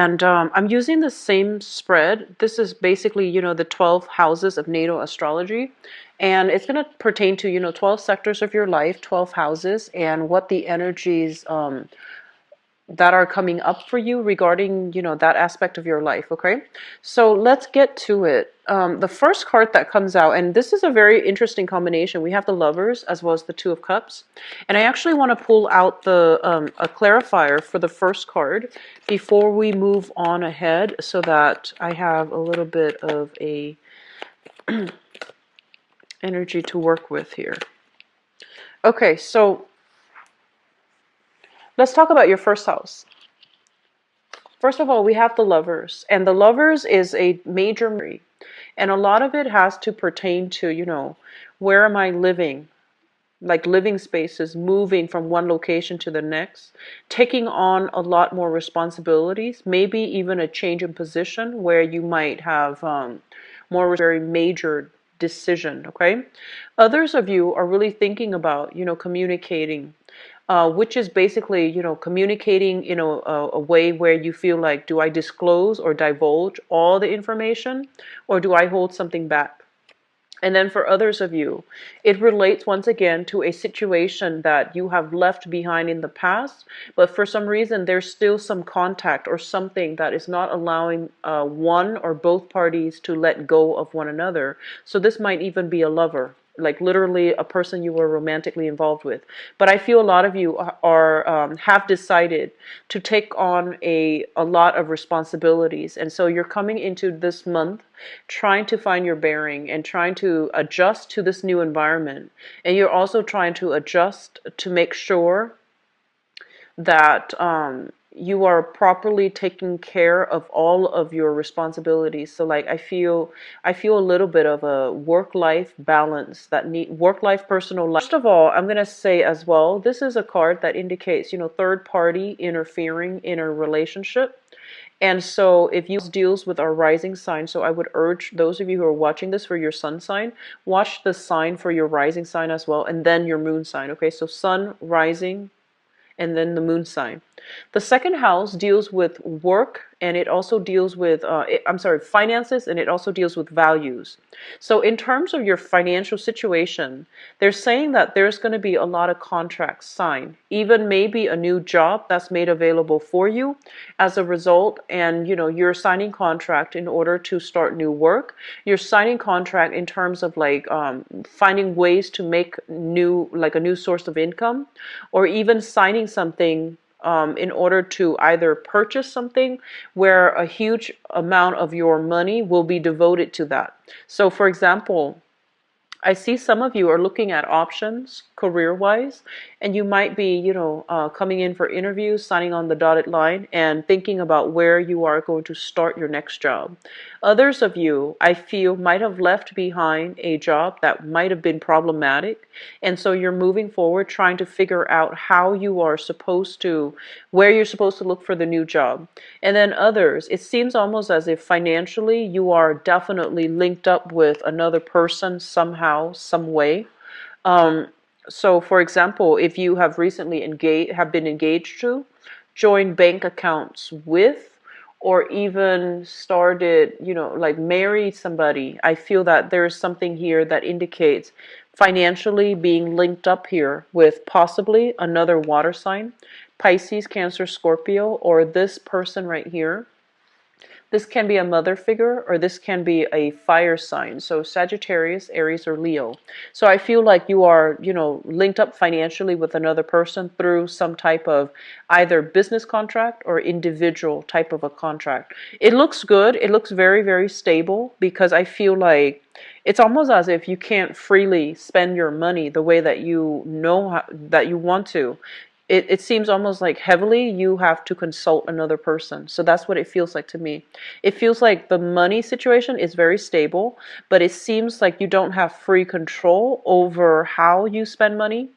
And I'm using the same spread. This is basically, the 12 houses of natal astrology. And it's going to pertain to, 12 sectors of your life, 12 houses, and what the energies that are coming up for you regarding, that aspect of your life, okay? So let's get to it. The first card that comes out, and this is a very interesting combination. We have the Lovers as well as the Two of Cups. And I actually want to pull out a clarifier for the first card before we move on ahead so that I have a little bit of a energy to work with here. Okay, so let's talk about your first house. First of all, we have the Lovers, and the Lovers is a major memory, and a lot of it has to pertain to, where am I living? Like living spaces, moving from one location to the next, taking on a lot more responsibilities, maybe even a change in position where you might have more very major decision, okay? Others of you are really thinking about, communicating, which is basically, communicating in a way where you feel like, do I disclose or divulge all the information, or do I hold something back? And then for others of you, it relates once again to a situation that you have left behind in the past, but for some reason there's still some contact or something that is not allowing one or both parties to let go of one another. So this might even be a lover, like literally a person you were romantically involved with. But I feel a lot of you are have decided to take on a lot of responsibilities, and so you're coming into this month trying to find your bearing and trying to adjust to this new environment. And you're also trying to adjust to make sure that you are properly taking care of all of your responsibilities. So like I feel a little bit of a work-life balance, that need work-life, personal life. First of all, I'm going to say as well, this is a card that indicates, third party interfering in a relationship. And so if you deals with our rising sign, so I would urge those of you who are watching this for your sun sign, watch the sign for your rising sign as well, and then your moon sign. Okay, so sun, rising, and then the moon sign. The second house deals with work, and it also deals with, finances, and it also deals with values. So in terms of your financial situation, they're saying that there's going to be a lot of contracts signed, even maybe a new job that's made available for you as a result. And, you're signing contract in order to start new work. You're signing contract in terms of like finding ways to make a new source of income, or even signing something in order to either purchase something where a huge amount of your money will be devoted to that. So for example, I see some of you are looking at options career-wise, and you might be, coming in for interviews, signing on the dotted line, and thinking about where you are going to start your next job. Others of you, I feel, might have left behind a job that might have been problematic, and so you're moving forward trying to figure out how you are supposed to, where you're supposed to look for the new job. And then others, it seems almost as if financially you are definitely linked up with another person somehow, some way. So for example, if you have recently been engaged to, join bank accounts with, or even started, like married somebody, I feel that there is something here that indicates financially being linked up here with possibly another water sign, Pisces, Cancer, Scorpio, or this person right here. This can be a mother figure, or this can be a fire sign. So Sagittarius, Aries, or Leo. So I feel like you are, linked up financially with another person through some type of either business contract or individual type of a contract. It looks good. It looks very, very stable, because I feel like it's almost as if you can't freely spend your money the way that that you want to. It seems almost like heavily you have to consult another person. So that's what it feels like to me. It feels like the money situation is very stable, but it seems like you don't have free control over how you spend money.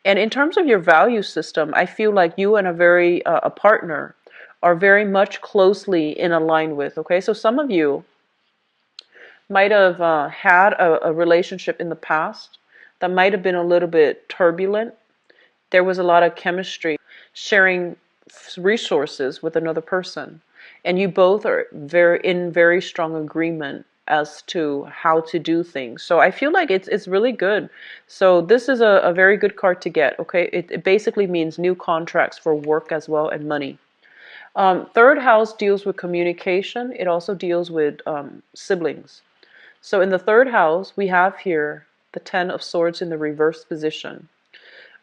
And in terms of your value system, I feel like you and a partner are very much closely in line with. Okay, so some of you might have had a relationship in the past that might have been a little bit turbulent. There was a lot of chemistry, sharing resources with another person. and you both are very strong agreement as to how to do things. So I feel like it's really good. So this is a very good card to get. Okay, it basically means new contracts for work as well, and money. Third house deals with communication. It also deals with siblings. So in the third house, we have here the Ten of Swords in the reverse position.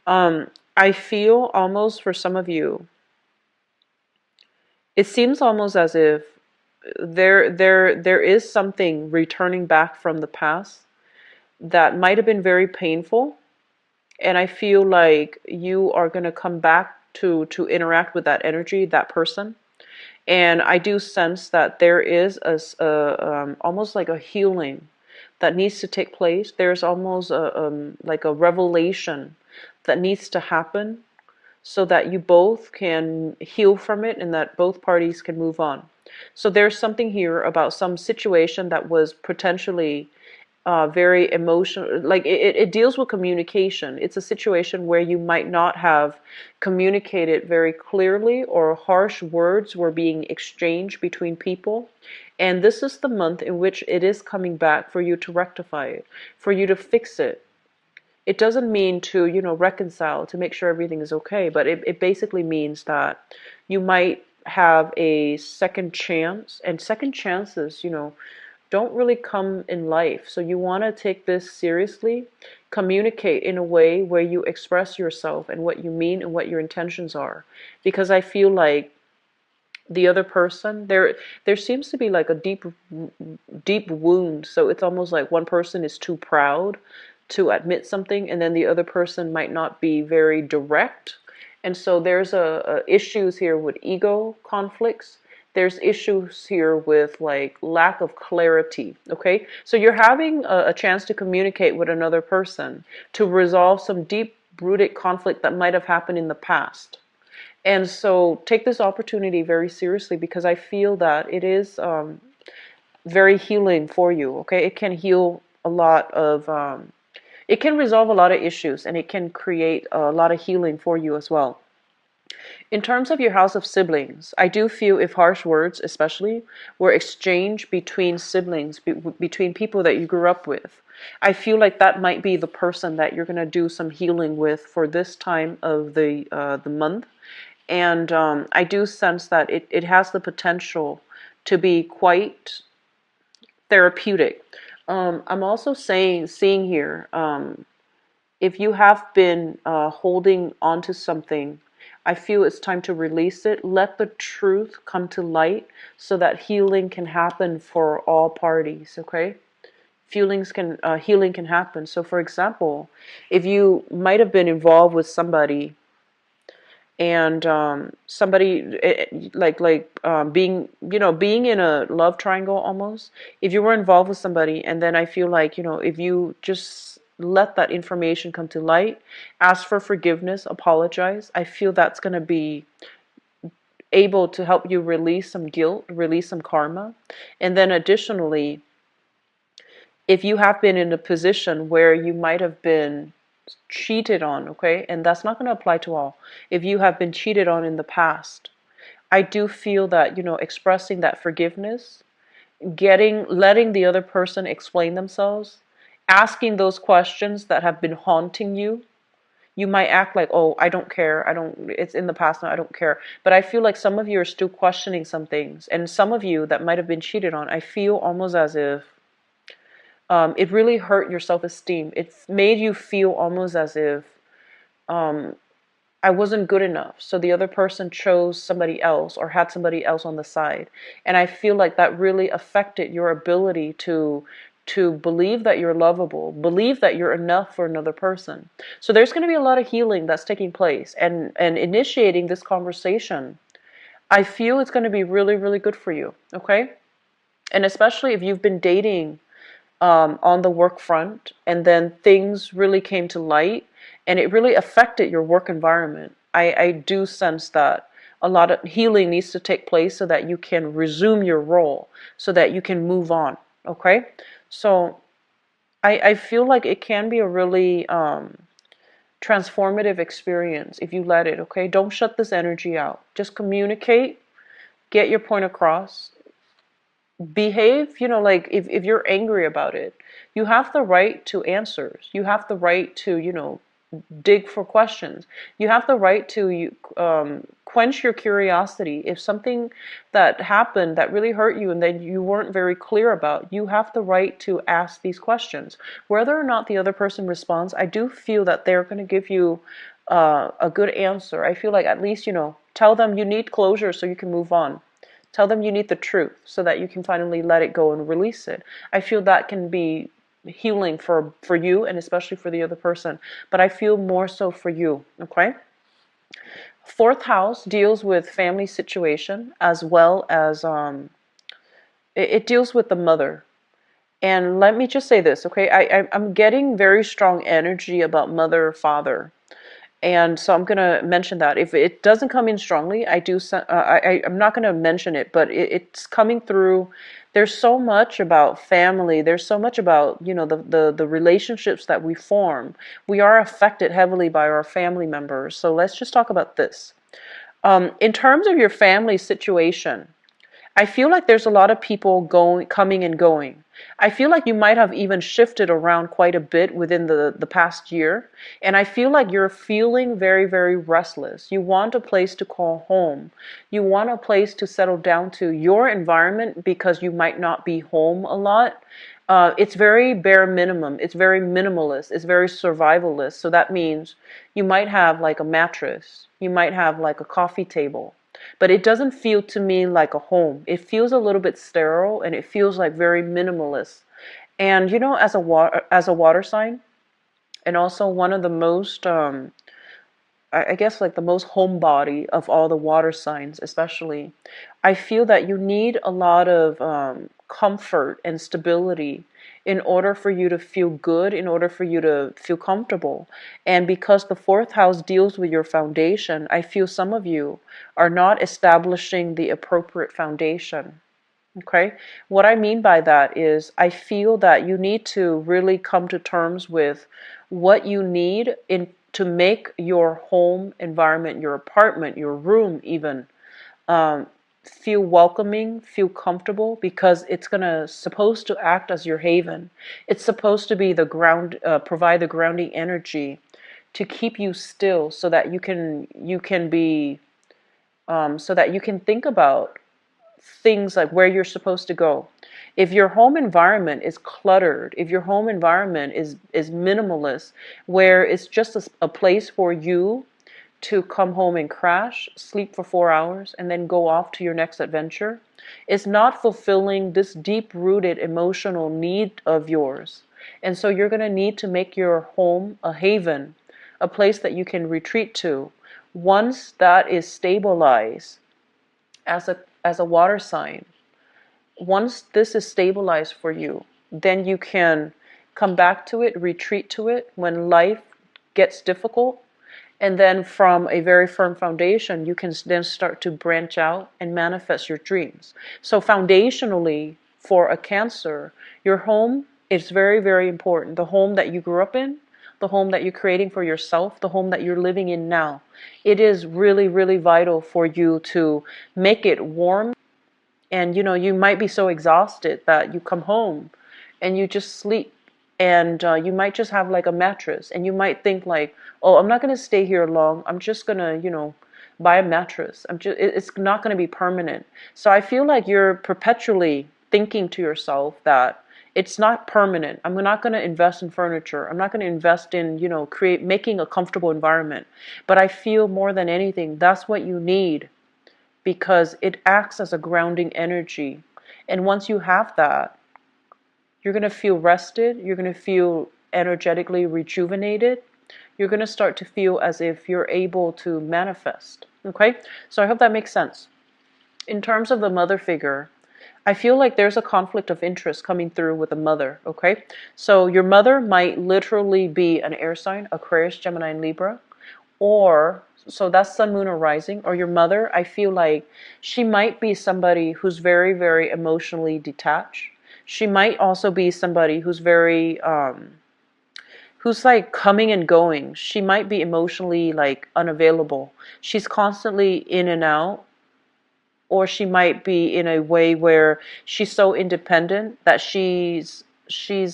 I feel almost for some of you, it seems almost as if there is something returning back from the past that might have been very painful, and I feel like you are going to come back to interact with that energy, that person. And I do sense that there is almost like a healing that needs to take place. There's almost like a revelation that needs to happen so that you both can heal from it and that both parties can move on. So there's something here about some situation that was potentially very emotional. Like it deals with communication. It's a situation where you might not have communicated very clearly, or harsh words were being exchanged between people. And this is the month in which it is coming back for you to rectify it, for you to fix it. It doesn't mean to, reconcile, to make sure everything is okay, but it basically means that you might have a second chance, and second chances, don't really come in life. So you want to take this seriously, communicate in a way where you express yourself and what you mean and what your intentions are. Because I feel like the other person, there seems to be like a deep wound. So it's almost like one person is too proud to admit something, and then the other person might not be very direct. And so there's a issues here with ego conflicts. There's issues here with like lack of clarity. Okay, so you're having a chance to communicate with another person to resolve some deep rooted conflict that might have happened in the past. And so take this opportunity very seriously, because I feel that it is very healing for you. Okay, it can heal a lot of it can resolve a lot of issues, and it can create a lot of healing for you as well. In terms of your house of siblings, I do feel if harsh words, especially, were exchanged between siblings, between people that you grew up with, I feel like that might be the person that you're going to do some healing with for this time of the month. And I do sense that it has the potential to be quite therapeutic. I'm also seeing here, if you have been holding on to something, I feel it's time to release it. Let the truth come to light so that healing can happen for all parties, okay? Healing can happen. So for example, if you might have been involved with somebody, and somebody being being in a love triangle almost, if you were involved with somebody, and then I feel like, if you just let that information come to light, ask for forgiveness, apologize, I feel that's going to be able to help you release some guilt, release some karma. And then additionally, if you have been in a position where you might have been cheated on, okay, and that's not going to apply to all. If you have been cheated on in the past, I do feel that, expressing that forgiveness, letting the other person explain themselves, asking those questions that have been haunting you. You might act like, oh, I don't care, it's in the past now, I don't care. But I feel like some of you are still questioning some things, and some of you that might have been cheated on, I feel almost as if it really hurt your self-esteem. It made you feel almost as if I wasn't good enough. So the other person chose somebody else or had somebody else on the side. And I feel like that really affected your ability to believe that you're lovable, believe that you're enough for another person. So there's going to be a lot of healing that's taking place, and initiating this conversation, I feel it's going to be really, really good for you. Okay. And especially if you've been dating on the work front, and then things really came to light and it really affected your work environment. I do sense that a lot of healing needs to take place so that you can resume your role, so that you can move on. Okay, so I feel like it can be a really transformative experience if you let it. Okay, don't shut this energy out. Just communicate, get your point across, behave, like if you're angry about it, you have the right to answers. You have the right to, dig for questions. You have the right to quench your curiosity. If something that happened that really hurt you and then you weren't very clear about, you have the right to ask these questions. Whether or not the other person responds, I do feel that they're going to give you a good answer. I feel like at least, tell them you need closure so you can move on. Tell them you need the truth so that you can finally let it go and release it. I feel that can be healing for you and especially for the other person. But I feel more so for you, okay? Fourth house deals with family situation as well as it deals with the mother. And let me just say this, okay? I'm getting very strong energy about mother, father. And so I'm going to mention that. If it doesn't come in strongly, I'm not going to mention it, but it's coming through. There's so much about family. There's so much about, the relationships that we form. We are affected heavily by our family members. So let's just talk about this. In terms of your family situation, I feel like there's a lot of people coming and going. I feel like you might have even shifted around quite a bit within the past year. And I feel like you're feeling very, very restless. You want a place to call home. You want a place to settle down to your environment because you might not be home a lot. It's very bare minimum. It's very minimalist. It's very survivalist. So that means you might have like a mattress. You might have like a coffee table. But it doesn't feel to me like a home. It feels a little bit sterile and it feels like very minimalist. And as a water sign, and also one of the most I guess like the most homebody of all the water signs, especially, I feel that you need a lot of comfort and stability in order for you to feel good, in order for you to feel comfortable. And because the fourth house deals with your foundation, I feel some of you are not establishing the appropriate foundation. Okay? What I mean by that is I feel that you need to really come to terms with what you need to make your home environment, your apartment, your room even, um, feel welcoming, feel comfortable, because it's supposed to act as your haven. It's supposed to be the ground, provide the grounding energy to keep you still, so that you can be, so that you can think about things like where you're supposed to go. If your home environment is cluttered, if your home environment is minimalist, where it's just a place for you to come home and crash, sleep for 4 hours, and then go off to your next adventure, it's not fulfilling this deep-rooted emotional need of yours. And so you're going to need to make your home a haven, a place that you can retreat to. Once that is stabilized as a water sign, once this is stabilized for you, then you can come back to it, retreat to it when life gets difficult. And then from a very firm foundation, you can then start to branch out and manifest your dreams. So foundationally, for a Cancer, your home is very, very important. The home that you grew up in, the home that you're creating for yourself, the home that you're living in now. It is really, really vital for you to make it warm. And you might be so exhausted that you come home and you just sleep, and you might just have like a mattress, and you might think like, oh, I'm not going to stay here long, I'm just going to buy a mattress. It's not going to be permanent. So I feel like you're perpetually thinking to yourself that it's not permanent. I'm not going to invest in furniture. I'm not going to invest in making a comfortable environment. But I feel more than anything, that's what you need, because it acts as a grounding energy. And once you have that, you're going to feel rested, you're going to feel energetically rejuvenated, you're going to start to feel as if you're able to manifest. Okay? So I hope that makes sense. In terms of the mother figure, I feel like there's a conflict of interest coming through with the mother, okay? So your mother might literally be an air sign, Aquarius, Gemini, and Libra, or so that's sun, moon, or rising. Or your mother, I feel like she might be somebody who's very, very emotionally detached. She might also be somebody who's very who's like coming and going. She might be emotionally like unavailable. She's constantly in and out. or she might be in a way where she's so independent that she's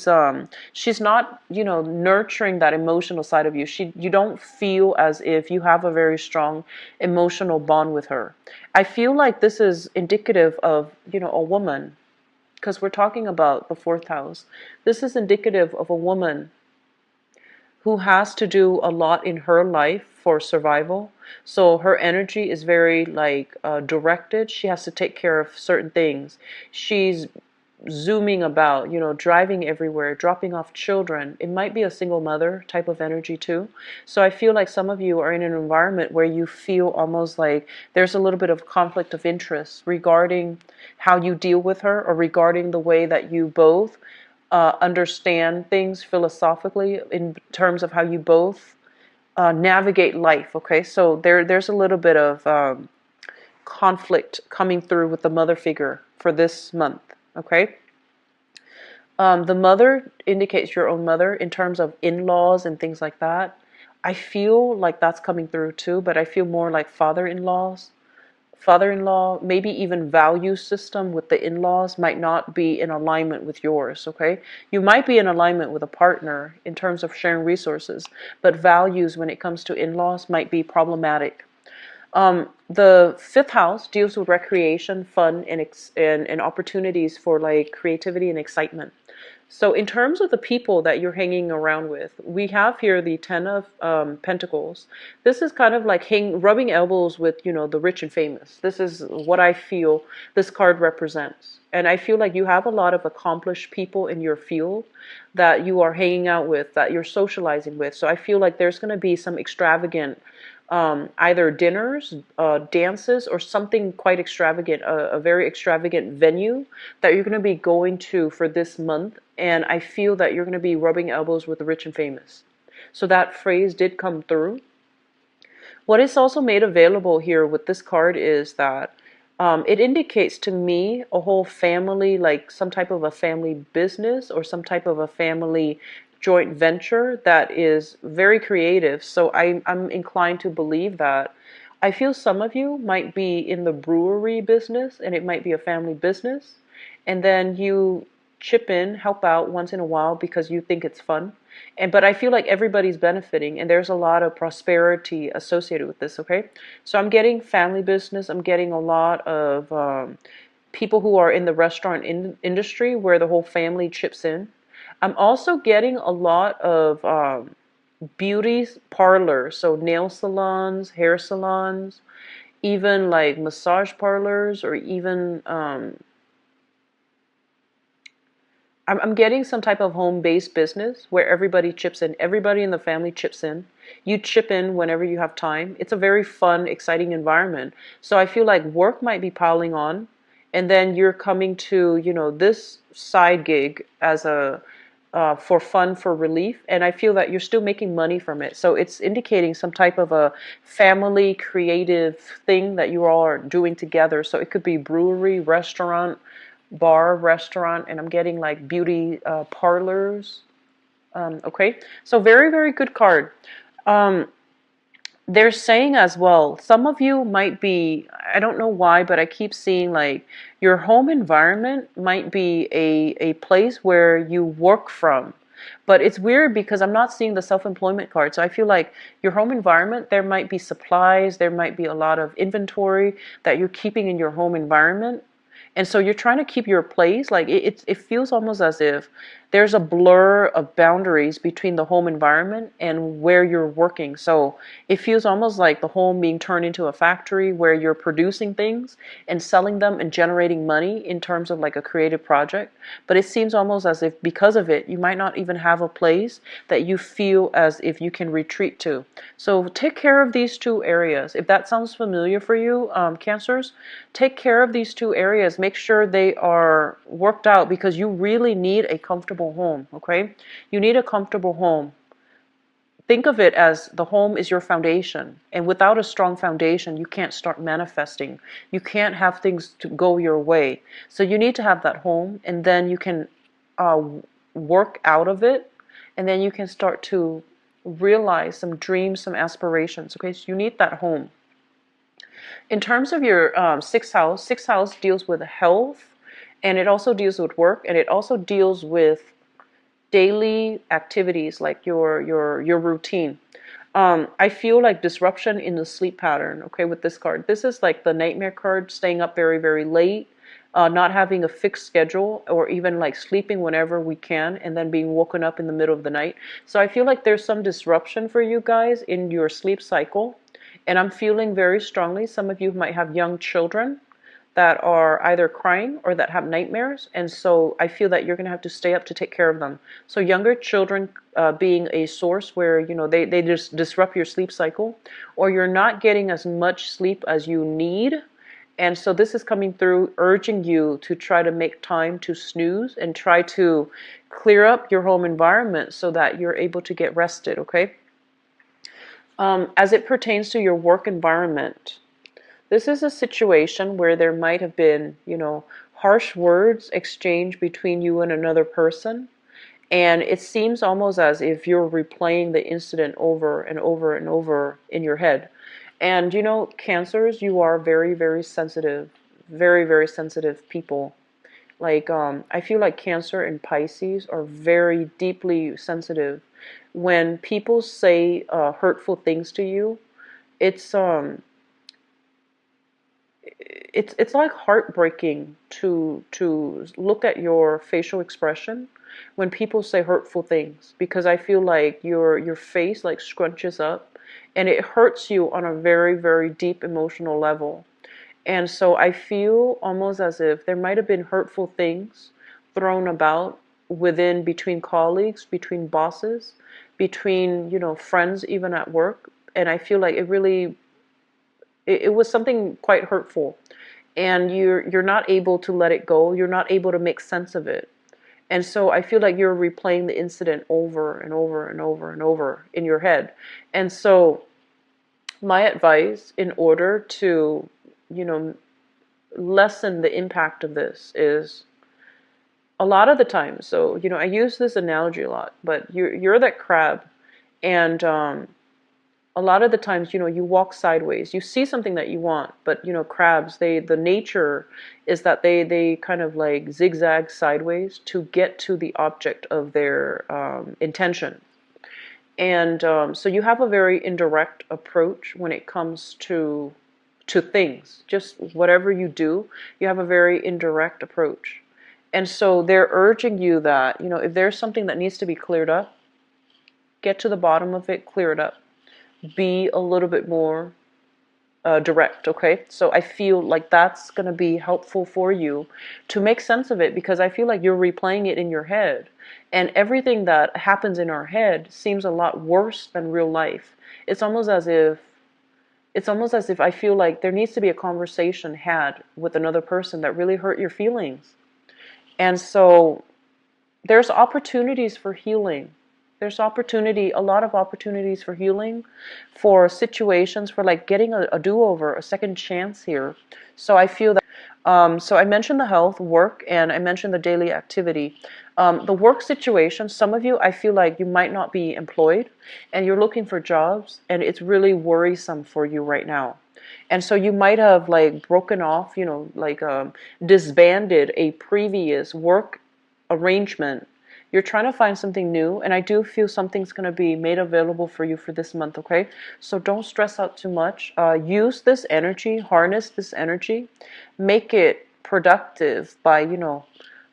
not, you know, nurturing that emotional side of you. You don't feel as if you have a very strong emotional bond with her. I feel like this is indicative of, you know, a woman, because we're talking about the fourth house. This is indicative of a woman who has to do a lot in her life for survival. So her energy is very like directed. She has to take care of certain things. She's zooming about, you know, driving everywhere, dropping off children. It might be a single mother type of energy too. So I feel like some of you are in an environment where you feel almost like there's a little bit of conflict of interest regarding how you deal with her, or regarding the way that you both understand things philosophically in terms of how you both navigate life. Okay, so there's a little bit of conflict coming through with the mother figure for this month. Okay, the mother indicates your own mother in terms of in-laws and things like that. I feel like that's coming through too, but I feel more like father-in-law, maybe even value system with the in-laws might not be in alignment with yours. Okay, you might be in alignment with a partner in terms of sharing resources, but values when it comes to in-laws might be problematic. The fifth house deals with recreation, fun, and opportunities for like creativity and excitement. So in terms of the people that you're hanging around with, we have here the Ten of Pentacles. This is kind of like rubbing elbows with, you know, the rich and famous. This is what I feel this card represents. And I feel like you have a lot of accomplished people in your field that you are hanging out with, that you're socializing with. So I feel like there's going to be some extravagant either dinners, dances, or something quite extravagant, a very extravagant venue that you're going to be going to for this month. And I feel that you're going to be rubbing elbows with the rich and famous. So that phrase did come through. What is also made available here with this card is that it indicates to me a whole family, like some type of a family business or some type of a family joint venture that is very creative. So I'm inclined to believe that. I feel some of you might be in the brewery business, and it might be a family business. And then you chip in, help out once in a while because you think it's fun. But I feel like everybody's benefiting, and there's a lot of prosperity associated with this. Okay, so I'm getting family business. I'm getting a lot of people who are in the restaurant industry where the whole family chips in. I'm also getting a lot of beauty parlors, so nail salons, hair salons, even like massage parlors, or even I'm getting some type of home-based business where everybody chips in. Everybody in the family chips in. You chip in whenever you have time. It's a very fun, exciting environment. So I feel like work might be piling on, and then you're coming to, you know, this side gig as a for fun, for relief, and I feel that you're still making money from it. So it's indicating some type of a family creative thing that you all are doing together. So it could be brewery, restaurant, bar, restaurant, and I'm getting like beauty parlors. Okay, so very, very good card. Um, they're saying as well, some of you might be, I don't know why, but I keep seeing like your home environment might be a place where you work from. But it's weird because I'm not seeing the self-employment card. So I feel like your home environment, there might be supplies, there might be a lot of inventory that you're keeping in your home environment. And so you're trying to keep your place. Like it feels almost as if there's a blur of boundaries between the home environment and where you're working. So it feels almost like the home being turned into a factory where you're producing things and selling them and generating money in terms of like a creative project. But it seems almost as if because of it, you might not even have a place that you feel as if you can retreat to. So take care of these two areas. If that sounds familiar for you, Cancers, take care of these two areas. Make sure they are worked out because you really need a comfortable home. Okay, you need a comfortable home. Think of it as the home is your foundation, and without a strong foundation you can't start manifesting. You can't have things to go your way. So you need to have that home, and then you can uh, work out of it, and then you can start to realize some dreams, some aspirations. Okay, so you need that home. In terms of your sixth house deals with health, and it also deals with work, and it also deals with daily activities like your routine. I feel like disruption in the sleep pattern, okay, with this card. This is like the nightmare card, staying up very, very late, not having a fixed schedule, or even like sleeping whenever we can and then being woken up in the middle of the night. So I feel like there's some disruption for you guys in your sleep cycle. And I'm feeling very strongly, some of you might have young children that are either crying or that have nightmares, and so I feel that you're going to have to stay up to take care of them. So younger children being a source where they just disrupt your sleep cycle, or you're not getting as much sleep as you need, and so this is coming through urging you to try to make time to snooze and try to clear up your home environment so that you're able to get rested, okay? As it pertains to your work environment, this is a situation where there might have been, harsh words exchanged between you and another person. And it seems almost as if you're replaying the incident over and over and over in your head. And, Cancers, you are very, very sensitive, very, very sensitive people. Like, I feel like Cancer and Pisces are very deeply sensitive. When people say hurtful things to you, it's it's like heartbreaking to look at your facial expression when people say hurtful things, because I feel like your face like scrunches up and it hurts you on a very, very deep emotional level. And so I feel almost as if there might have been hurtful things thrown about within, between colleagues, between bosses, between, friends, even at work. And I feel like it was something quite hurtful, and you're not able to let it go. You're not able to make sense of it. And so I feel like you're replaying the incident over and over and over and over in your head. And so my advice in order to, you know, lessen the impact of this is a lot of the time. So, I use this analogy a lot, but you're that crab, and a lot of the times, you walk sideways. You see something that you want, but crabs, the nature is that they kind of like zigzag sideways to get to the object of their intention. And so you have a very indirect approach when it comes to things. Just whatever you do, you have a very indirect approach. And so they're urging you that, if there's something that needs to be cleared up, get to the bottom of it, clear it up. Be a little bit more direct, okay? So I feel like that's going to be helpful for you to make sense of it, because I feel like you're replaying it in your head. And everything that happens in our head seems a lot worse than real life. It's almost as if I feel like there needs to be a conversation had with another person that really hurt your feelings. And so there's opportunities for healing. There's a lot of opportunities for healing, for situations, for like getting a do-over, a second chance here. So I feel that, so I mentioned the health, work, and I mentioned the daily activity. The work situation, some of you, I feel like you might not be employed and you're looking for jobs, and it's really worrisome for you right now. And so you might have like broken off, disbanded a previous work arrangement. You're trying to find something new, and I do feel something's going to be made available for you for this month, okay? So don't stress out too much. Use this energy, harness this energy, make it productive by,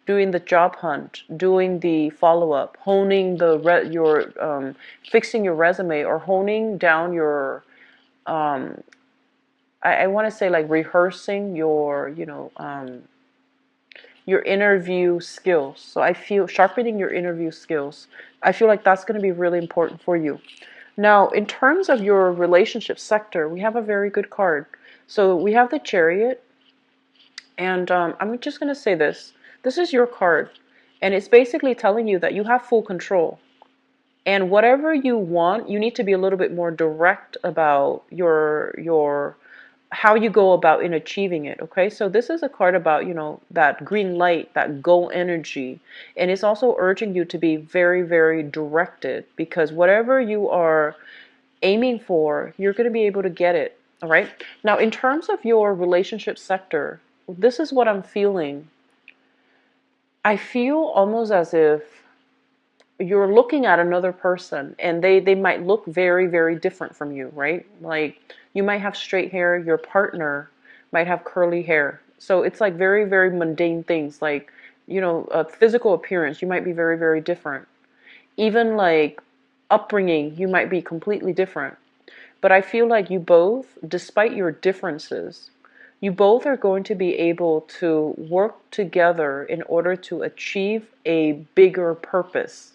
doing the job hunt, doing the follow-up, honing fixing your resume, or honing down your, I want to say like rehearsing your interview skills. So I feel sharpening your interview skills. I feel like that's going to be really important for you. Now, in terms of your relationship sector, we have a very good card. So we have the Chariot, and I'm just going to say this. This is your card, and it's basically telling you that you have full control. And whatever you want, you need to be a little bit more direct about your how you go about in achieving it, okay? So this is a card about, that green light, that go energy. And it's also urging you to be very, very directed, because whatever you are aiming for, you're going to be able to get it. All right. Now, in terms of your relationship sector, this is what I'm feeling. I feel almost as if you're looking at another person and they might look very, very different from you, right? Like you might have straight hair, your partner might have curly hair. So it's like very, very mundane things like, physical appearance, you might be very, very different. Even like upbringing, you might be completely different. But I feel like you both, despite your differences, you both are going to be able to work together in order to achieve a bigger purpose.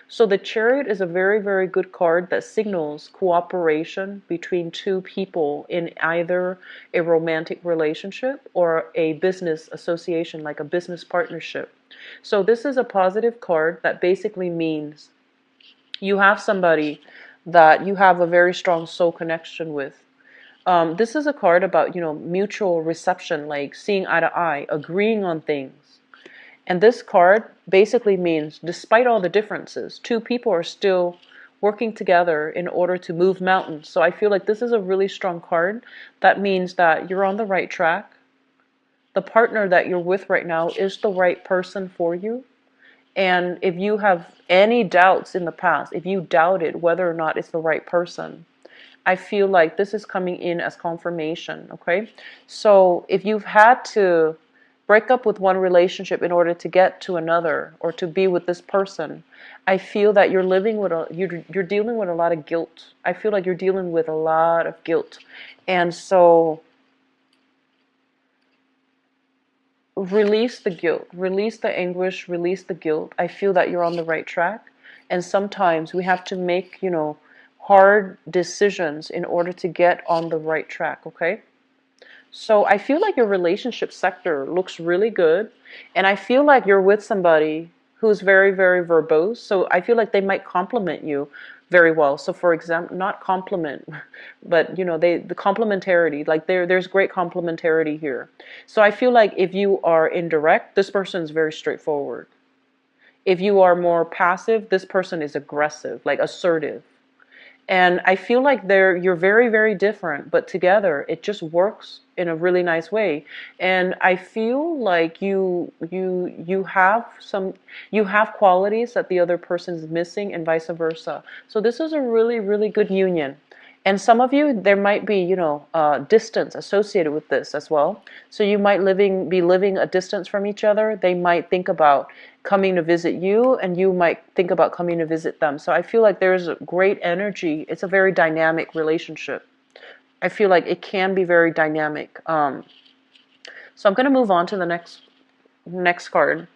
So the Chariot is a very, very good card that signals cooperation between two people in either a romantic relationship or a business association, like a business partnership. So this is a positive card that basically means you have somebody that you have a very strong soul connection with. This is a card about, mutual reception, like seeing eye to eye, agreeing on things. And this card basically means, despite all the differences, two people are still working together in order to move mountains. So I feel like this is a really strong card. That means that you're on the right track. The partner that you're with right now is the right person for you. And if you have any doubts in the past, if you doubted whether or not it's the right person, I feel like this is coming in as confirmation, okay? So if you've had to break up with one relationship in order to get to another or to be with this person, I feel that you're living with you're dealing with a lot of guilt. I feel like you're dealing with a lot of guilt. And so release the guilt, release the anguish, release the guilt. I feel that you're on the right track. And sometimes we have to make, hard decisions in order to get on the right track, okay? So I feel like your relationship sector looks really good. And I feel like you're with somebody who's very, very verbose. So I feel like they might compliment you very well. So for example, not compliment, but the complementarity, like there's great complementarity here. So I feel like if you are indirect, this person is very straightforward. If you are more passive, this person is aggressive, like assertive. And I feel like you're very, very different, but together it just works in a really nice way. And I feel like you have qualities that the other person is missing and vice versa. So this is a really, really good union. And some of you, there might be, distance associated with this as well. So you might be living a distance from each other. They might think about coming to visit you, and you might think about coming to visit them. So I feel like there's a great energy. It's a very dynamic relationship. I feel like it can be very dynamic. So I'm going to move on to the next card.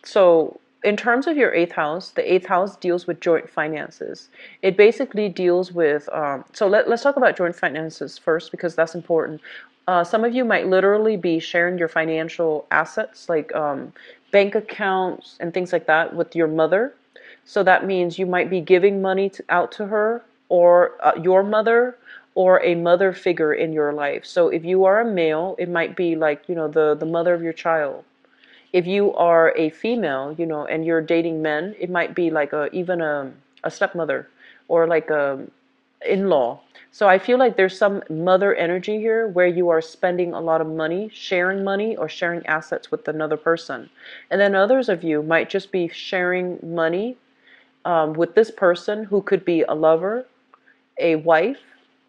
So in terms of your eighth house, the eighth house deals with joint finances. It basically deals with, so let's talk about joint finances first because that's important. Some of you might literally be sharing your financial assets like bank accounts and things like that with your mother. So that means you might be giving money out to her or your mother or a mother figure in your life. So if you are a male, it might be like, the mother of your child. If you are a female, and you're dating men, it might be like even a stepmother or like a in-law. So I feel like there's some mother energy here where you are spending a lot of money, or sharing assets with another person. And then others of you might just be sharing money with this person who could be a lover, a wife,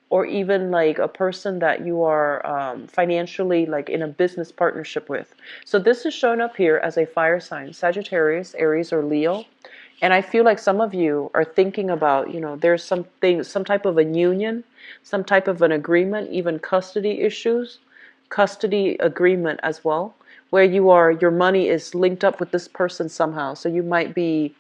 or even like a person that you are financially like in a business partnership with. So this is shown up here as a fire sign, Sagittarius, Aries, or Leo. And I feel like some of you are thinking about, there's some type of a union, some type of an agreement, even custody issues, custody agreement as well, where your money is linked up with this person somehow. So you might be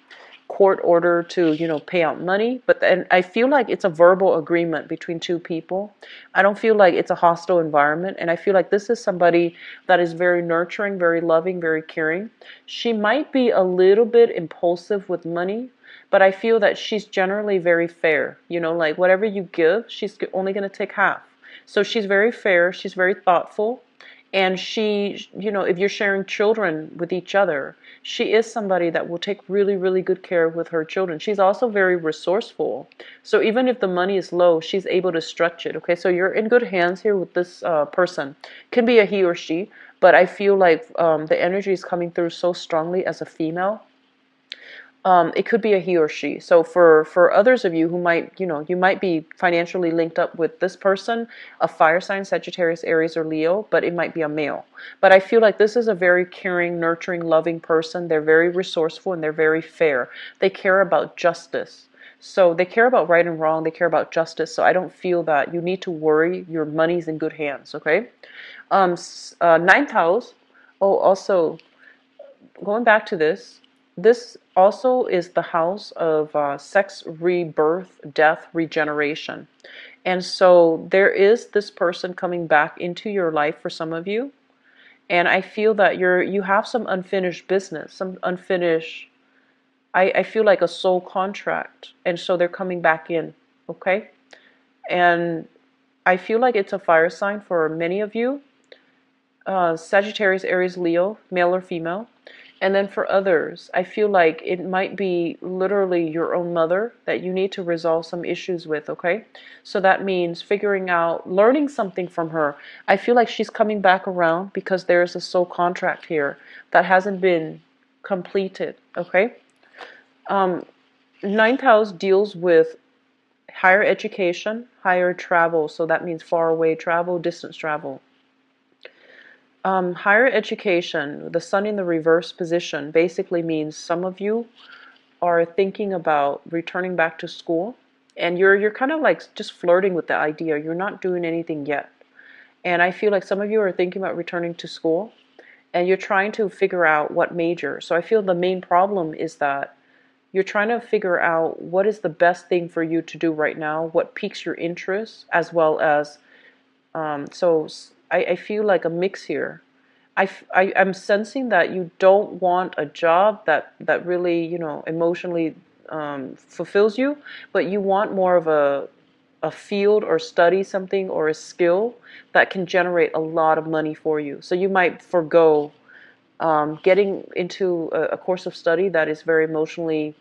court order to pay out money, but then I feel like it's a verbal agreement between two people. I don't feel like it's a hostile environment, and I feel like this is somebody that is very nurturing, very loving, very caring. She might be a little bit impulsive with money, but I feel that she's generally very fair. Like whatever you give, she's only going to take half. So she's very fair, she's very thoughtful, And she, if you're sharing children with each other, she is somebody that will take really, really good care with her children. She's also very resourceful. So even if the money is low, she's able to stretch it. Okay, so you're in good hands here with this person. Can be a he or she, but I feel like the energy is coming through so strongly as a female. It could be a he or she. So for others of you who might, you might be financially linked up with this person, a fire sign, Sagittarius, Aries, or Leo, but it might be a male. But I feel like this is a very caring, nurturing, loving person. They're very resourceful and they're very fair. They care about justice. So they care about right and wrong. They care about justice. So I don't feel that you need to worry. Your money's in good hands, okay? Ninth house. Oh, also, going back to this also is the house of sex, rebirth, death, regeneration. And so there is this person coming back into your life for some of you. And I feel that you have some unfinished business, some unfinished, I feel like a soul contract. And so they're coming back in, okay? And I feel like it's a fire sign for many of you. Sagittarius, Aries, Leo, male or female. And then for others, I feel like it might be literally your own mother that you need to resolve some issues with, okay? So that means figuring out, learning something from her. I feel like she's coming back around because there's a soul contract here that hasn't been completed, okay? Ninth house deals with higher education, higher travel. So that means far away travel, distance travel. Higher education, the sun in the reverse position, basically means some of you are thinking about returning back to school, and you're kind of like just flirting with the idea. You're not doing anything yet. And I feel like some of you are thinking about returning to school, and you're trying to figure out what major. So I feel the main problem is that you're trying to figure out what is the best thing for you to do right now, what piques your interest, as well as I feel like a mix here. I'm sensing that you don't want a job that really, emotionally fulfills you, but you want more of a field or study something or a skill that can generate a lot of money for you. So you might forego getting into a course of study that is very emotionally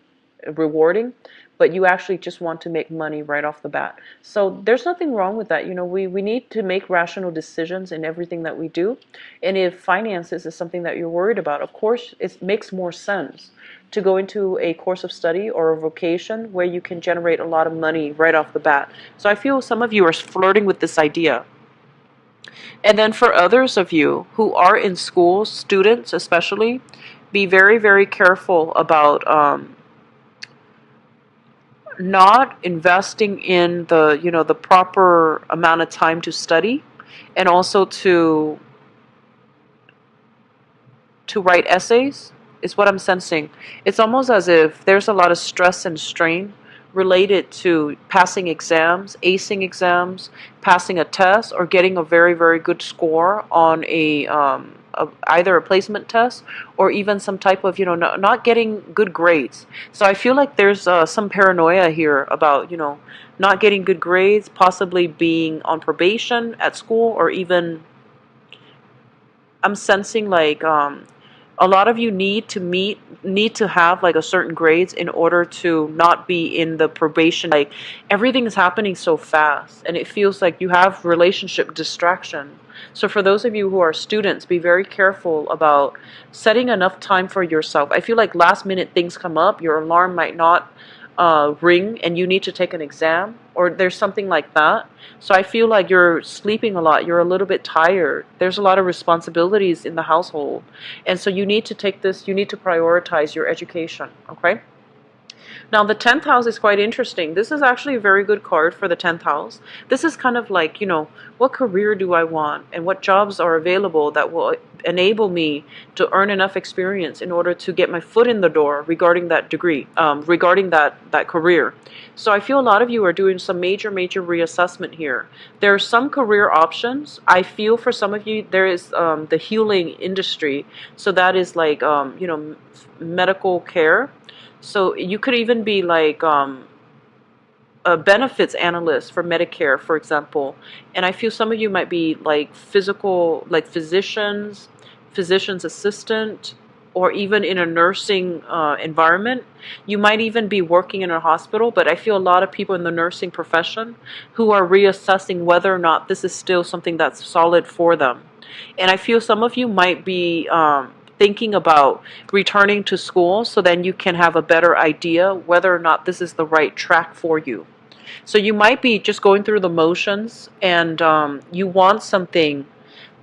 rewarding, but you actually just want to make money right off the bat. So there's nothing wrong with that. We need to make rational decisions in everything that we do. And if finances is something that you're worried about, of course, it makes more sense to go into a course of study or a vocation where you can generate a lot of money right off the bat. So I feel some of you are flirting with this idea. And then for others of you who are in school, students especially, be very, very careful about not investing in the proper amount of time to study, and also to write essays is what I'm sensing. It's almost as if there's a lot of stress and strain related to passing exams, acing exams, passing a test, or getting a very, very good score on either a placement test or even some type of, not getting good grades. So I feel like there's some paranoia here about, not getting good grades, possibly being on probation at school, or even I'm sensing like a lot of you need to have like a certain grades in order to not be in the probation. Like everything is happening so fast and it feels like you have relationship distraction. So for those of you who are students, be very careful about setting enough time for yourself. I feel like last minute things come up, your alarm might not ring and you need to take an exam, or there's something like that. So I feel like you're sleeping a lot, you're a little bit tired, there's a lot of responsibilities in the household, and so you need to prioritize your education, okay? Now the 10th house is quite interesting. This is actually a very good card for the 10th house. This is kind of like, what career do I want and what jobs are available that will enable me to earn enough experience in order to get my foot in the door regarding that degree, regarding that career. So I feel a lot of you are doing some major reassessment here. There are some career options. I feel for some of you there is the healing industry. So that is like, medical care. So you could even be like benefits analyst for Medicare, for example. And I feel some of you might be like physical, like physicians, physician's assistant, or even in a nursing environment. You might even be working in a hospital, but I feel a lot of people in the nursing profession who are reassessing whether or not this is still something that's solid for them. And I feel some of you might be thinking about returning to school so then you can have a better idea whether or not this is the right track for you. So you might be just going through the motions, and you want something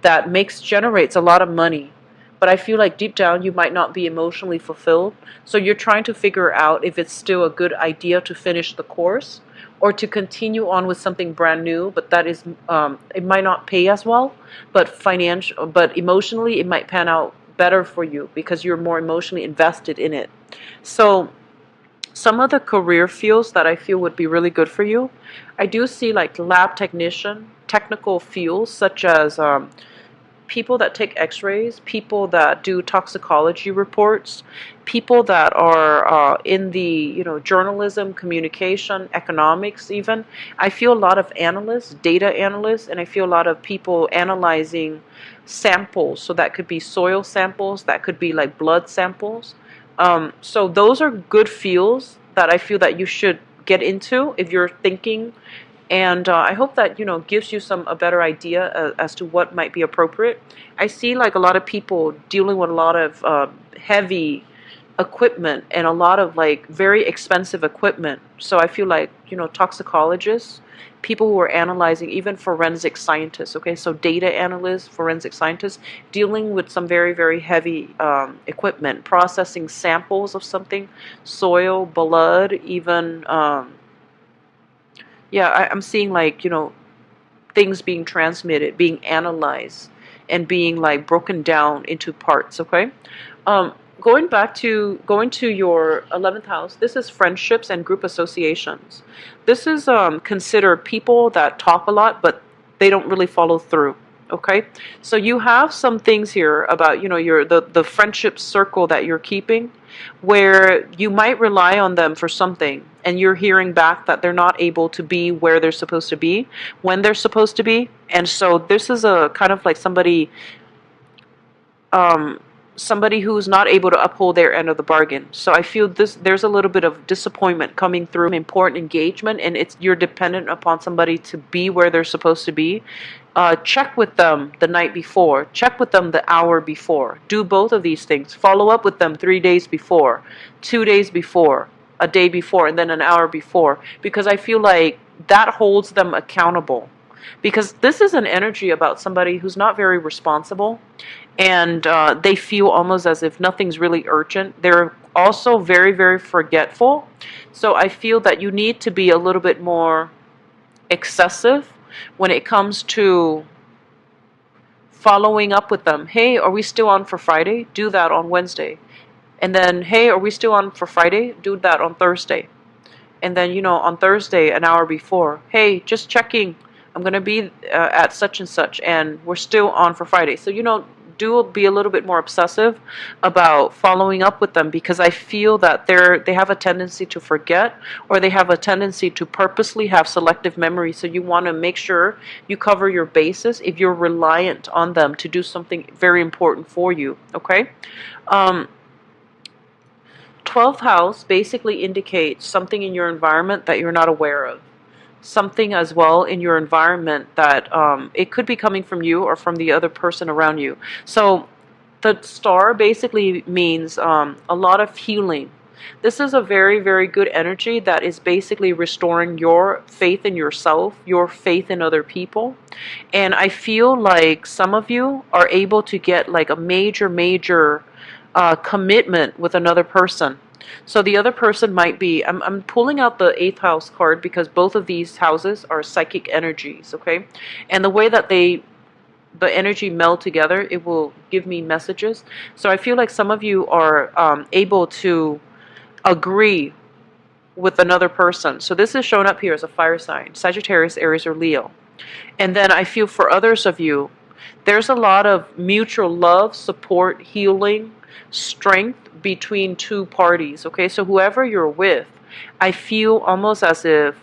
that generates a lot of money. But I feel like deep down you might not be emotionally fulfilled. So you're trying to figure out if it's still a good idea to finish the course or to continue on with something brand new, but that is it might not pay as well, but emotionally it might pan out better for you because you're more emotionally invested in it. So some of the career fields that I feel would be really good for you, I do see like lab technician, technical fields such as people that take x-rays, people that do toxicology reports, people that are in the journalism, communication, economics even. I feel a lot of analysts, data analysts, and I feel a lot of people analyzing samples. So that could be soil samples, that could be like blood samples. So those are good fields that I feel that you should get into if you're thinking, and I hope that gives you a better idea as to what might be appropriate. I see like a lot of people dealing with a lot of heavy equipment and a lot of like very expensive equipment. So I feel like toxicologists, people who are analyzing, even forensic scientists. Okay, so data analysts, forensic scientists, dealing with some very very heavy equipment, processing samples of something, soil, blood, even. Yeah, I'm seeing like, things being transmitted, being analyzed, and being like broken down into parts, okay? Going to your 11th house, this is friendships and group associations. This is considered people that talk a lot, but they don't really follow through. Okay, so you have some things here about the friendship circle that you're keeping, where you might rely on them for something, and you're hearing back that they're not able to be where they're supposed to be when they're supposed to be, and so this is a kind of like somebody who's not able to uphold their end of the bargain. So I feel there's a little bit of disappointment coming through, important engagement, and you're dependent upon somebody to be where they're supposed to be. Check with them the night before. Check with them the hour before. Do both of these things. Follow up with them 3 days before, 2 days before, a day before, and then an hour before. Because I feel like that holds them accountable. Because this is an energy about somebody who's not very responsible, and they feel almost as if nothing's really urgent. They're also very, very forgetful. So I feel that you need to be a little bit more excessive when it comes to following up with them. Hey, are we still on for Friday? Do that on Wednesday. And then, hey, are we still on for Friday? Do that on Thursday. And then, on Thursday, an hour before, hey, just checking. I'm going to be at such and such, and we're still on for Friday. So, do be a little bit more obsessive about following up with them, because I feel that they have a tendency to forget, or they have a tendency to purposely have selective memory. So you want to make sure you cover your bases if you're reliant on them to do something very important for you, okay? 12th house basically indicates something in your environment that you're not aware of. Something as well in your environment that it could be coming from you or from the other person around you. So the star basically means a lot of healing. This is a very, very good energy that is basically restoring your faith in yourself, your faith in other people. And I feel like some of you are able to get like a major, major commitment with another person. So the other person might be, I'm pulling out the 8th house card because both of these houses are psychic energies, okay? And the way that the energy meld together, it will give me messages. So I feel like some of you are able to agree with another person. So this is shown up here as a fire sign, Sagittarius, Aries, or Leo. And then I feel for others of you, there's a lot of mutual love, support, healing, strength between two parties, okay? So whoever you're with, I feel almost as if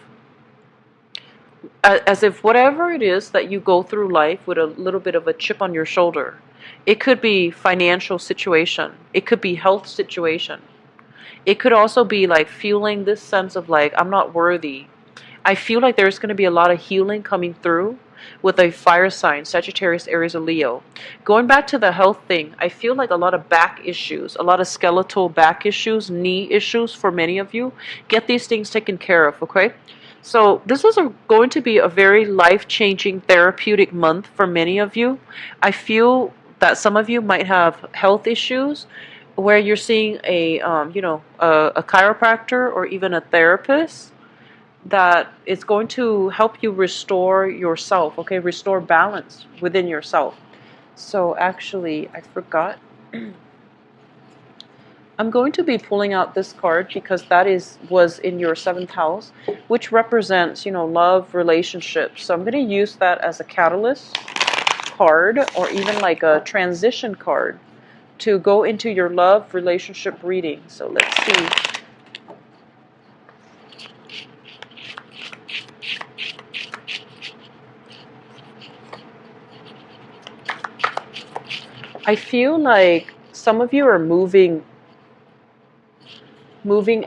as if whatever it is that you go through life with a little bit of a chip on your shoulder. It could be financial situation. It could be health situation. It could also be like feeling this sense of like, I'm not worthy. I feel like there's going to be a lot of healing coming through with a fire sign, Sagittarius, Aries, or Leo. Going back to the health thing, I feel like a lot of back issues, a lot of skeletal back issues, knee issues for many of you. Get these things taken care of, okay? So this is going to be a very life-changing therapeutic month for many of you. I feel that some of you might have health issues where you're seeing a chiropractor or even a therapist that is going to help you restore yourself, okay? Restore balance within yourself. So actually, I forgot. I'm going to be pulling out this card because that was in your 7th house, which represents, love, relationships. So I'm going to use that as a catalyst card or even like a transition card to go into your love relationship reading. So let's see. I feel like some of you are moving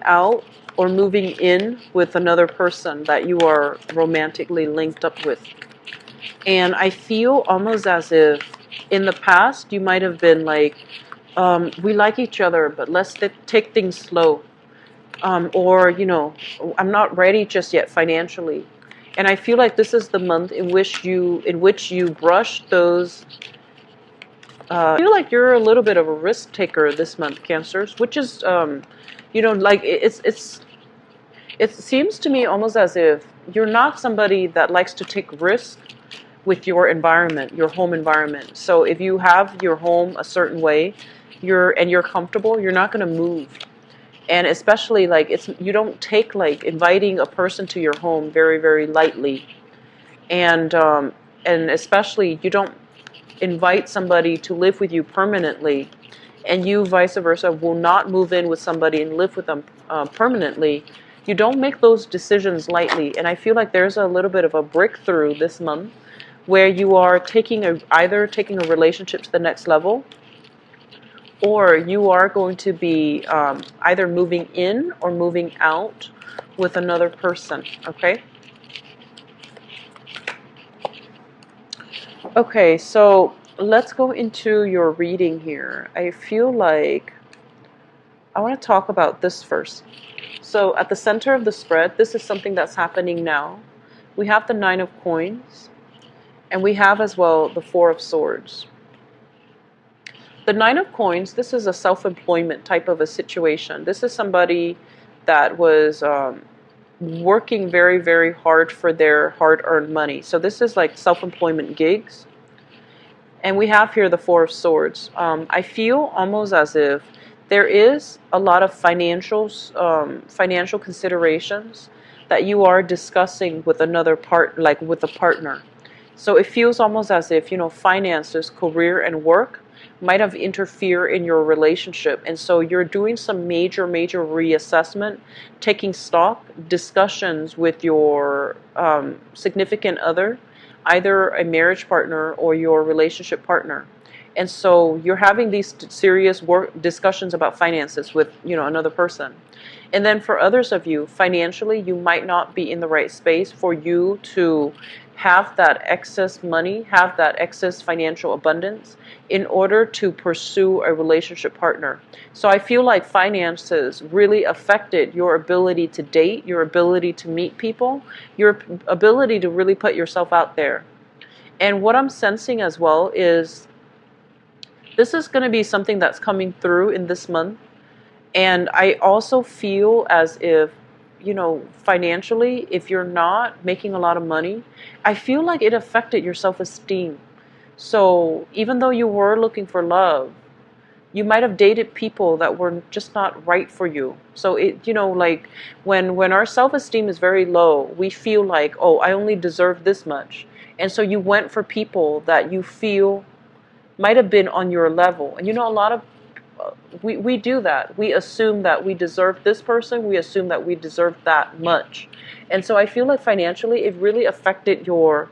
out or moving in with another person that you are romantically linked up with. And I feel almost as if in the past you might have been like, we like each other, but let's take things slow. Or, I'm not ready just yet financially. And I feel like this is the month in which you brush those. I feel like you're a little bit of a risk taker this month, Cancers, which is, like it seems to me almost as if you're not somebody that likes to take risks with your environment, your home environment. So if you have your home a certain way, you're comfortable, you're not going to move. And especially like you don't take like inviting a person to your home very, very lightly. And especially you don't invite somebody to live with you permanently, and you vice versa will not move in with somebody and live with them permanently. You don't make those decisions lightly. And I feel like there's a little bit of a breakthrough this month where you are either taking a relationship to the next level, or you are going to be either moving in or moving out with another person, okay? Okay, so let's go into your reading here. I feel like I want to talk about this first. So at the center of the spread, this is something that's happening now. We have the 9 of Coins, and we have as well the 4 of Swords. The 9 of Coins, this is a self-employment type of a situation. This is somebody that was working very, very hard for their hard-earned money. So this is like self-employment gigs. And we have here the 4 of Swords. I feel almost as if there is a lot of financial considerations that you are discussing with another with a partner. So it feels almost as if, finances, career, and work might have interfered in your relationship. And so you're doing some major, major reassessment, taking stock, discussions with your significant other, either a marriage partner or your relationship partner. And so you're having these serious discussions about finances with, another person. And then for others of you, financially, you might not be in the right space for you to have that excess money, have that excess financial abundance in order to pursue a relationship partner. So I feel like finances really affected your ability to date, your ability to meet people, your ability to really put yourself out there. And what I'm sensing as well is this is going to be something that's coming through in this month. And I also feel as if, financially, if you're not making a lot of money, I feel like it affected your self-esteem. So even though you were looking for love, you might have dated people that were just not right for you. So it, like when our self-esteem is very low, we feel like, oh, I only deserve this much. And so you went for people that you feel might have been on your level. And a lot of we do that. We assume that we deserve this person. We assume that we deserve that much. And so I feel like financially, it really affected your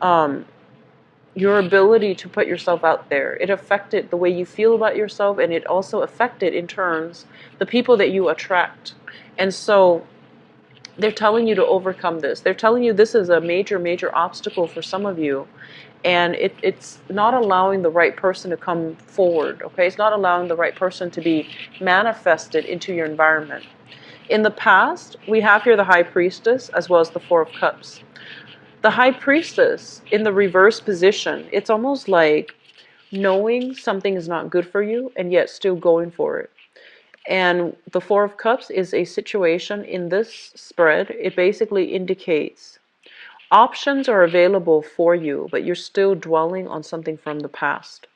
ability to put yourself out there. It affected the way you feel about yourself, and it also affected, in turns, the people that you attract. And so they're telling you to overcome this. They're telling you this is a major, major obstacle for some of you. And it's not allowing the right person to come forward, okay? It's not allowing the right person to be manifested into your environment. In the past, we have here the High Priestess as well as the Four of Cups. The High Priestess in the reverse position, it's almost like knowing something is not good for you and yet still going for it. And the Four of Cups is a situation in this spread. It basically indicates options are available for you, but you're still dwelling on something from the past.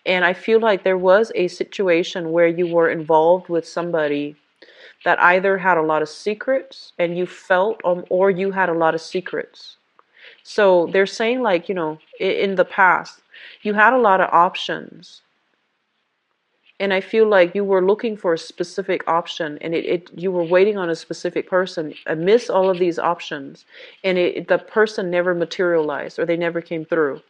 And I feel like there was a situation where you were involved with somebody that either had a lot of secrets and you felt, or you had a lot of secrets. So they're saying, like, in the past, you had a lot of options. And I feel like you were looking for a specific option, and you were waiting on a specific person amidst all of these options, and the person never materialized, or they never came through.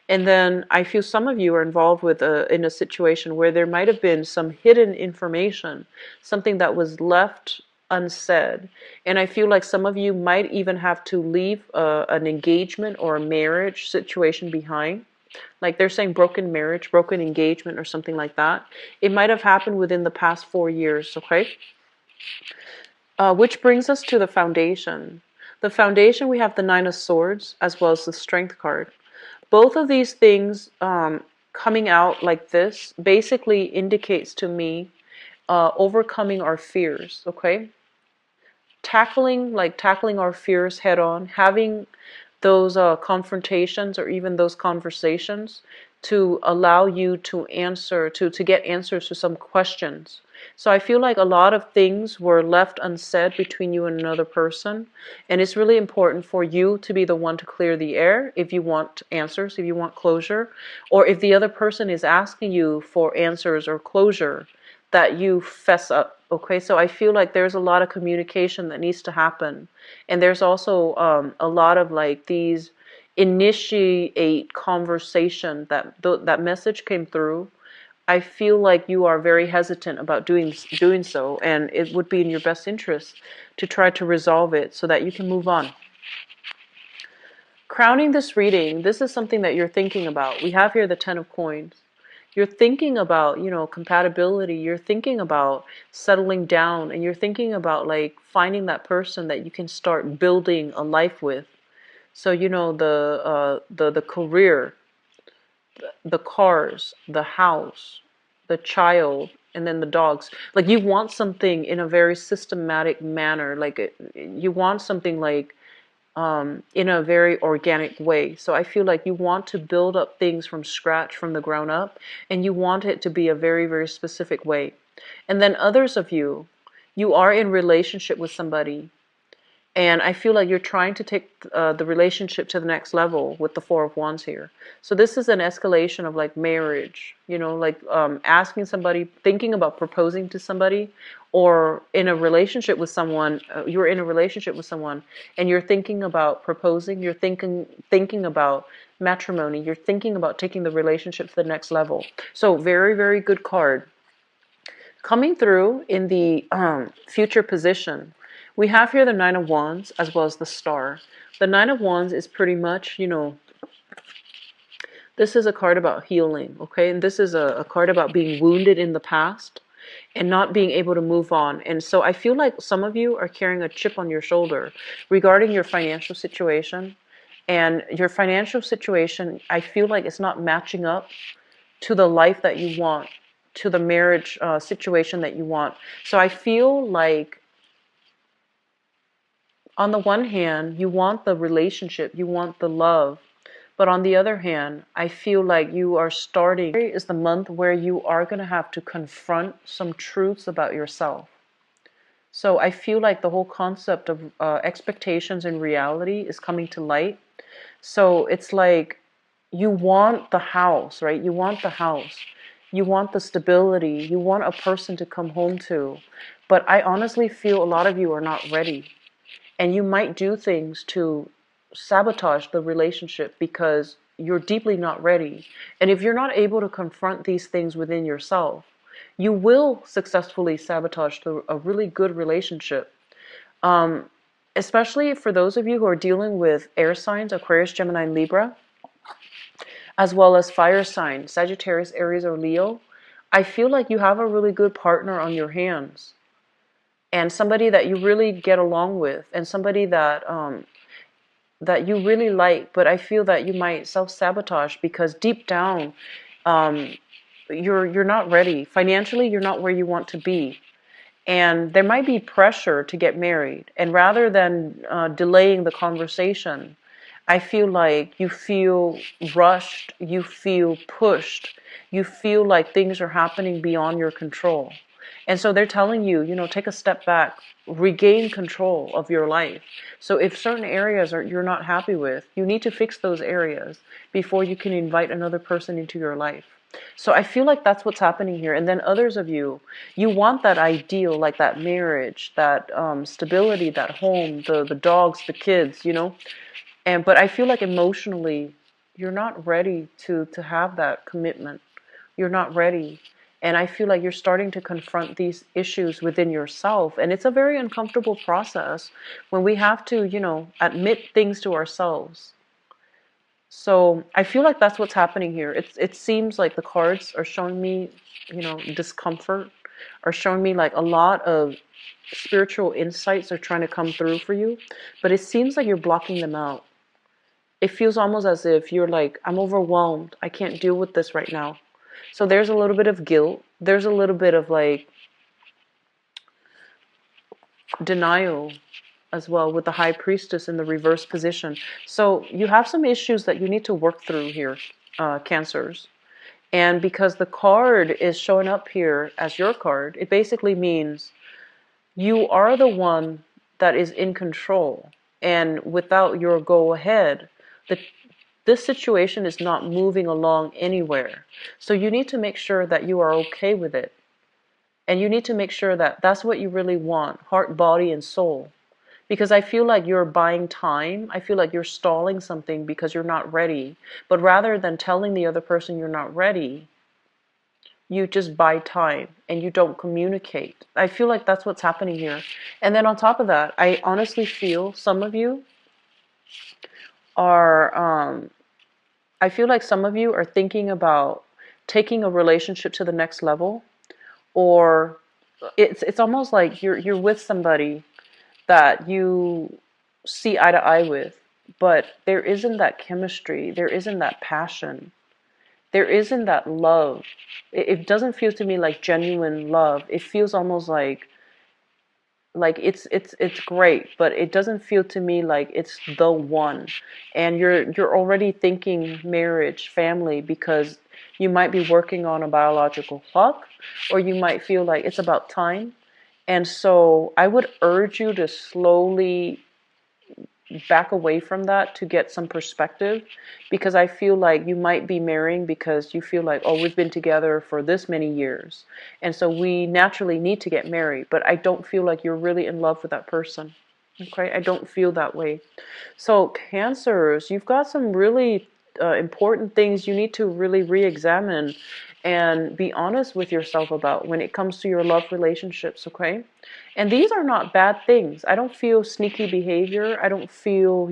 And then I feel some of you are involved in a situation where there might have been some hidden information, something that was left unsaid. And I feel like some of you might even have to leave an engagement or a marriage situation behind. Like they're saying broken marriage, broken engagement, or something like that. It might have happened within the past 4 years, okay? Which brings us to the foundation. The foundation, we have the Nine of Swords as well as the Strength card. Both of these things coming out like this basically indicates to me overcoming our fears, okay? Tackling our fears head on, having those confrontations or even those conversations to allow you to get answers to some questions. So I feel like a lot of things were left unsaid between you and another person, and it's really important for you to be the one to clear the air if you want answers, if you want closure, or if the other person is asking you for answers or closure, that you fess up. Okay, so I feel like there's a lot of communication that needs to happen, and there's also a lot of like these initiate conversation that message came through. I feel like you are very hesitant about doing so, and it would be in your best interest to try to resolve it so that you can move on. Crowning this reading, this is something that you're thinking about. We have here the Ten of Coins. You're thinking about, compatibility. You're thinking about settling down, and you're thinking about like finding that person that you can start building a life with. So, the career, the cars, the house, the child, and then the dogs. Like you want something in a very systematic manner. Like you want something like in a very organic way. So I feel like you want to build up things from scratch, from the ground up, and you want it to be a very, very specific way. And then others of you are in relationship with somebody, and I feel like you're trying to take the relationship to the next level with the Four of Wands here. So this is an escalation of like marriage, like asking somebody, thinking about proposing to somebody, or in a relationship with someone. You're in a relationship with someone, and you're thinking about proposing. You're thinking about matrimony. You're thinking about taking the relationship to the next level. So very, very good card. Coming through in the future position, we have here the Nine of Wands as well as the Star. The Nine of Wands is pretty much, this is a card about healing, okay? And this is a card about being wounded in the past and not being able to move on. And so I feel like some of you are carrying a chip on your shoulder regarding your financial situation. And your financial situation, I feel like it's not matching up to the life that you want, to the marriage situation that you want. So I feel like on the one hand, you want the relationship, you want the love. But on the other hand, I feel like you are starting, is the month where you are going to have to confront some truths about yourself. So I feel like the whole concept of expectations and reality is coming to light. So it's like you want the house, right? You want the house. You want the stability. You want a person to come home to. But I honestly feel a lot of you are not ready. And you might do things to sabotage the relationship because you're deeply not ready. And if you're not able to confront these things within yourself, you will successfully sabotage a really good relationship. Um, Especially for those of you who are dealing with air signs, Aquarius, Gemini, and Libra, as well as fire signs, Sagittarius, Aries, or Leo. I feel like you have a really good partner on your hands, and somebody that you really get along with, and somebody that you really like. But I feel that you might self-sabotage because deep down, um, you're not ready financially. You're not where you want to be, and there might be pressure to get married. And rather than delaying the conversation, I feel like you feel rushed, you feel pushed, you feel like things are happening beyond your control. And so they're telling you, take a step back, regain control of your life. So if certain areas you're not happy with, you need to fix those areas before you can invite another person into your life. So I feel like that's what's happening here. And then others of you, you want that ideal, like that marriage, that stability, that home, the dogs, the kids. But I feel like emotionally, you're not ready to have that commitment. You're not ready. And I feel like you're starting to confront these issues within yourself. And it's a very uncomfortable process when we have to, admit things to ourselves. So I feel like that's what's happening here. It seems like the cards are showing me, discomfort, are showing me like a lot of spiritual insights are trying to come through for you, but it seems like you're blocking them out. It feels almost as if you're like, I'm overwhelmed. I can't deal with this right now. So there's a little bit of guilt. There's a little bit of like denial as well with the High Priestess in the reverse position. So you have some issues that you need to work through here, Cancers. And because the card is showing up here as your card, it basically means you are the one that is in control. And without your go ahead, this situation is not moving along anywhere. So you need to make sure that you are okay with it. And you need to make sure that that's what you really want, heart, body, and soul. Because I feel like you're buying time. I feel like you're stalling something because you're not ready. But rather than telling the other person you're not ready, you just buy time and you don't communicate. I feel like that's what's happening here. And then on top of that, I honestly feel some of you are, I feel like some of you are thinking about taking a relationship to the next level, or it's almost like you're with somebody that you see eye to eye with, but there isn't that chemistry, there isn't that passion, there isn't that love. It doesn't feel to me like genuine love. It feels almost like it's great, but it doesn't feel to me like it's the one. And you're already thinking marriage, family, because you might be working on a biological clock, or you might feel like it's about time. And so I would urge you to slowly back away from that to get some perspective, because I feel like you might be marrying because you feel like, oh, we've been together for this many years, and so we naturally need to get married. But I don't feel like you're really in love with that person. Okay, I don't feel that way. So Cancers, you've got some really important things you need to really re-examine and be honest with yourself about when it comes to your love relationships, okay? And these are not bad things. I don't feel sneaky behavior. I don't feel,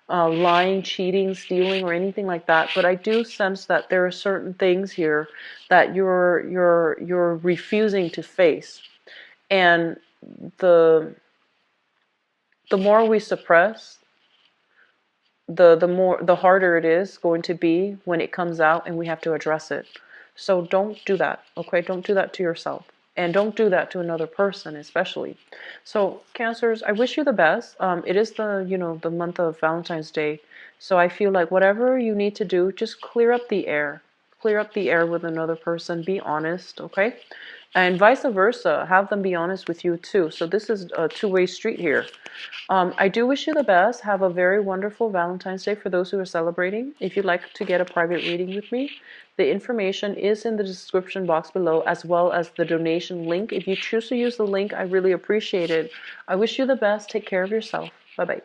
lying, cheating, stealing, or anything like that. But I do sense that there are certain things here that you're refusing to face. And the more we suppress, the harder it is going to be when it comes out and we have to address it. So don't do that, okay? Don't do that to yourself. And don't do that to another person, especially. So Cancers, I wish you the best. It is the month of Valentine's Day. So I feel like whatever you need to do, just clear up the air. Clear up the air with another person. Be honest, okay? And vice versa, have them be honest with you too. So this is a two-way street here. I do wish you the best. Have a very wonderful Valentine's Day for those who are celebrating. If you'd like to get a private reading with me, the information is in the description box below, as well as the donation link. If you choose to use the link, I really appreciate it. I wish you the best. Take care of yourself. Bye-bye.